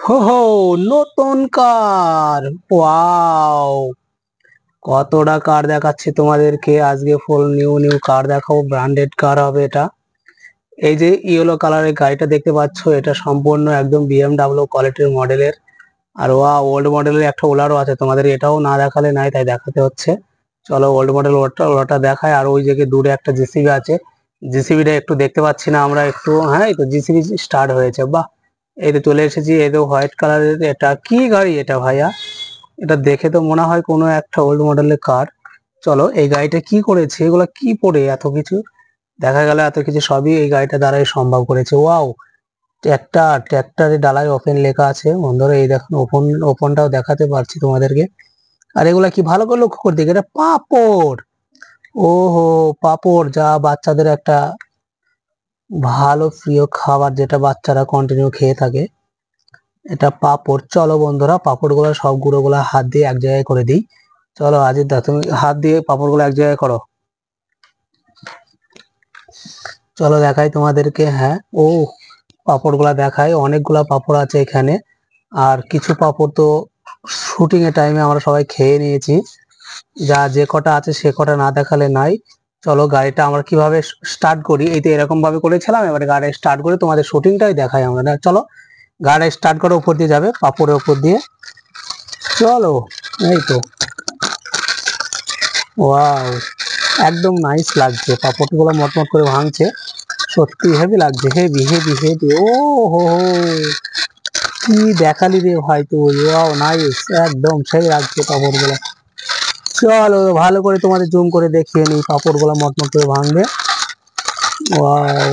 হো হো, নতুন কার। ওয়াও, কতটা কার দেখাচ্ছি তোমাদেরকে আজকে। ফুল নিউ নিউ কার দেখাবো, ব্র্যান্ডেড কার হবে এটা। এই যে ইয়েলো কালারের গাড়িটা দেখতে পাচ্ছ, এটা সম্পূর্ণ একদম বিএমডাব্লিউ কোয়ালিটির মডেলের। আর ওল্ড মডেলের একটা ওলারও আছে, তোমাদের এটাও না দেখালে নাই, তাই দেখাতে হচ্ছে। চলো ওল্ড মডেল ওটা দেখায়। আর ওই জায়গায় দূরে একটা জিসিবি আছে, জিসিবিটা একটু দেখতে পাচ্ছি না আমরা একটু। হ্যাঁ, এই তো জিসিবি স্টার্ট হয়েছে, বাহ। এই তো চলে এসেছি। এই তো হোয়াইট কালারের, এটা কি গাড়ি এটা ভাইয়া? এটা দেখে তো মনে হয় কোনো একটা ওল্ড মডেলের কার। চলো, এই গাড়িটা কি করেছে, এগুলো কি পড়ে এত কিছু দেখা গেল, এত কিছু সবই এই গাড়িটা দ্বারাই সম্ভব করেছে। ওয়াও, ট্র্যাক্টর, ট্র্যাক্টরে ডালাই ওপেন লেখা আছে বন্ধুরা, এই দেখুন ওপেন, ওপেনটাও দেখাতে পারছি তোমাদেরকে। আর এগুলা কি ভালো করে লক্ষ্য করে দেখে, এটা পাপড়। ওহো, পাপড়, যা বাচ্চাদের একটা ভালো প্রিয় খাবার, যেটা বাচ্চারা কন্টিনিউ খেয়ে থাকে, এটা পাপড়। চলো বন্ধুরা, পাপড় গুলো সব গুঁড়ো গুলা হাত দিয়ে এক জায়গায় করে দিই। চলো আজিদ দা, তুমি হাত দিয়ে পাপড় গুলো এক জায়গায় করো। চলো দেখাই তোমাদেরকে। হ্যাঁ, ও পাপড় গুলা দেখাই, অনেকগুলা পাপড় আছে এখানে। আর কিছু পাপড় তো শুটিং এর টাইমে আমরা সবাই খেয়ে নিয়েছি, যা যে কটা আছে সে কটা না দেখালে নাই। চলো গাড়িটা আমরা কিভাবে স্টার্ট করি, এই তো এরকম ভাবে করেছিলাম, এবারে গাড়ি স্টার্ট করে তোমাদের শুটিংটাই দেখাই আমরা। চলো গাড়ি স্টার্ট করে উপর দিয়ে যাবে, পাপড়ের উপর দিয়ে। চলো, এই তো, ওয়াও, একদম নাইস লাগছে, পাপড় গুলো মটমট করে ভাঙছে, সত্যি হেভি লাগছে, হেভি হেভি হেভি। ও হো হো, কি দেখালি রে ভাই তুই, ওয়াও নাইস, একদম সেই লাগছে পাপড় গুলো। চলো ভালো করে তোমাদের জুম করে দেখিয়ে নিই, পাপড় গুলো মটমট করে ভাঙবে। ওয়াও,